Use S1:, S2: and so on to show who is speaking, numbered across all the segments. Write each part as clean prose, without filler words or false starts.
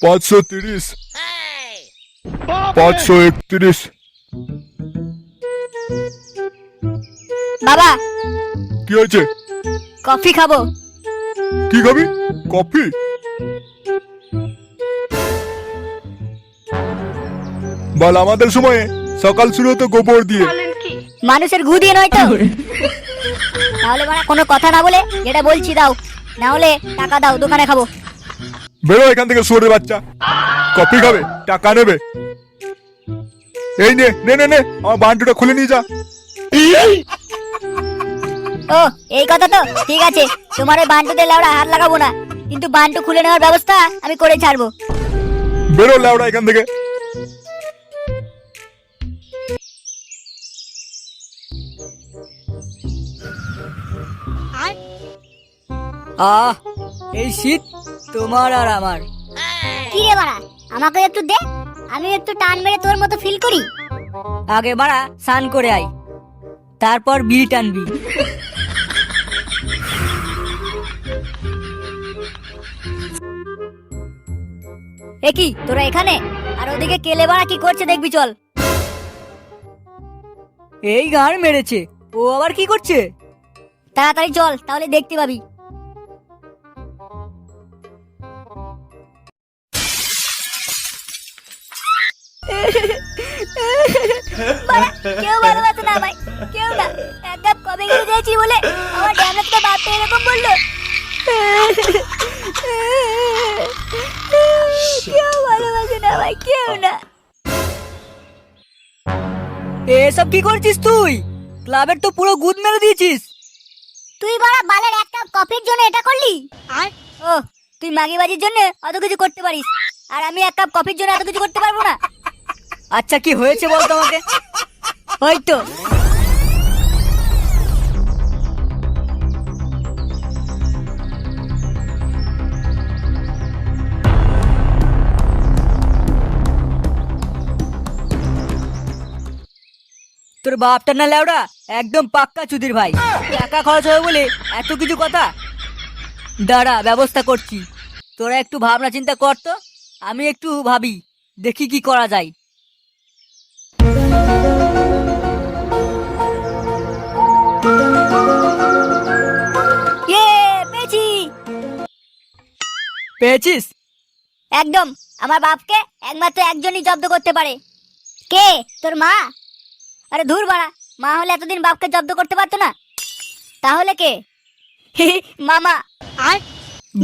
S1: 530, 531।
S2: বাবা
S1: কি হয়েছে?
S2: কফি খাবো।
S1: কি খাবি? কফি? বল, আমাদের সময়ে সকাল শুরু হতো গোবর দিয়ে।
S2: মানুষের গু দিয়ে নয় তো? তাহলে বাড়া কোনো কথা না বলে যেটা বলছি দাও, না হলে টাকা দাও, দোকানে খাবো।
S1: বেরো এখান থেকে শুয়োরের বাচ্চা। কফি খাবে, টাকা নেবে। এই নে নে নে নে, আমার বান্টুটা খুলে নিয়ে যা।
S2: ও এই কথা তো, ঠিক আছে। তোমার ওই বান্টুতে লেওড়া হাত লাগাবো না, কিন্তু বান্টু খুলে নেওয়ার ব্যবস্থা আমি করে ছাড়বো।
S1: বেরো লেওড়া এখান থেকে।
S3: আহ, এই শীত তোমার আর আমার।
S2: কি রে বাড়া, আমাকে একটু দে, আমি একটু টান মেরে তোর মতো ফিল করি।
S3: আগে বাড়া স্নান করে আই, তারপর বিড়ি টানবি।
S2: এ কি তোরা এখানে? আর ওদিকে কেলে বাড়া কি করছে দেখবি, চল।
S3: এই গান মেরেছে, ও আবার কি করছে?
S2: তাড়াতাড়ি চল, তাহলে দেখতে পাবি। বাড়া, কেউ ভালোবাসে না ভাই, কেউ না। এক কাপ কবে গেলে দিয়েছি বলে আমার ড্যামেজটা বাপটা এরকম বললো। কেউ ভালোবাসে না ভাই, কেউ না।
S3: এসব কি করছিস তুই? ক্লাবের তো পুরো গুদ মেরে দিয়েছিস।
S2: তুই বাড়া বালের এক কাপ কফির জন্য এটা করলি? ও, তুই মাগিবাজির জন্য অত কিছু করতে পারিস, আর আমি এক কাপ কফির জন্য এত কিছু করতে পারবো না?
S3: আচ্ছা কি হয়েছে বলতো আমাকে।
S2: হয়তো
S3: তোর বাপটা না লেওড়া একদম পাক্কা চুদির ভাই। টাকা খরচ হবে বলে এত কিছু কথা। দাঁড়া, ব্যবস্থা করছি। তোরা একটু ভাবনা চিন্তা কর তো, আমি একটু ভাবি, দেখি কি করা যায়।
S2: পেয়েছি।
S3: পেয়েছিস?
S2: একদম। আমার বাপকে একমাত্র একজনই জব্দ করতে পারে। কে? তোর মা? আরে ধুর বাড়া, মা হলে এতদিন বাপকে জব্দ করতে পারতো না। তাহলে কে? মামা। আর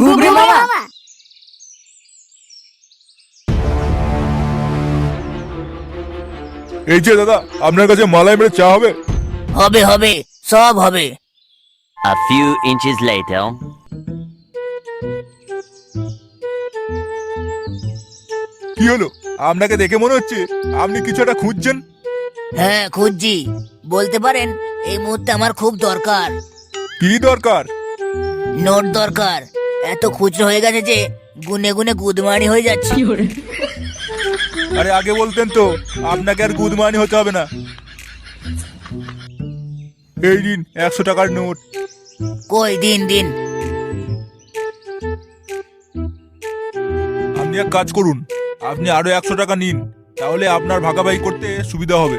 S3: গুবরি মামা।
S2: মামা।
S1: এই যে দাদা, আপনার কাছে মালাই মেরে চা হবে?
S3: হবে হবে, সব হবে।
S4: A few inches later.
S1: কি হলো? আপনাকে দেখে মনে হচ্ছে আপনি কিছু একটা খুঁজছেন।
S3: হ্যাঁ খুঁজছি, বলতে পারেন এই মুহূর্তে আমার খুব দরকার।
S1: কি দরকার?
S3: নোট দরকার। এত খুচরো হয়ে গেছে যে গুনে গুনে গুদমানি হয়ে যাচ্ছে।
S1: আরে আগে বলতেন তো, আপনাকে আর গুদমানি হতে হবে না। এই দিন 100 টাকার নোট।
S3: কই দিন দিন।
S1: আপনি এক কাজ করুন, আপনি আরো 100 টাকা নিন, তাহলে আপনার ভাগাভাগি করতে সুবিধা হবে।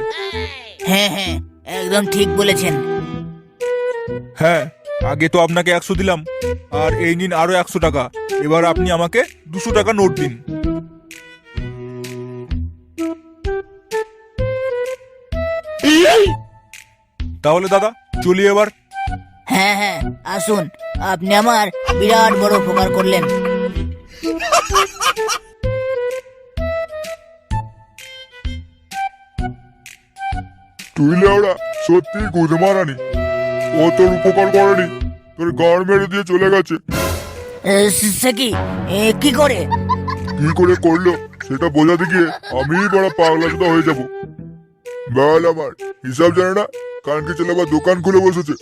S3: হ্যাঁ হ্যাঁ, একদম ঠিক বলেছেন।
S1: হ্যাঁ, আগে তো আপনাকে 100 দিলাম, আর এই নিন আরো 100 টাকা। এবার আপনি আমাকে 200 টাকা নোট দিন। তাহলে দাদা চলি এবার।
S3: হ্যাঁ হ্যাঁ, আসুন, আপনি আমার বিরাট বড় উপকার করলেন।
S1: তুই লেওড়া সত্যি গুদমারানি। ও তোর উপকার করেনি, তোর গাড় মেরে দিয়ে চলে গেছে।
S3: সে কি? কি করে?
S1: কি করে করলো সেটা বোঝাতে গিয়ে আমিই বড় পাগলাচোদা হয়ে যাব। বল, আমার হিসাব জানে না, কানকে চলে আবার দোকান খুলে বসেছে।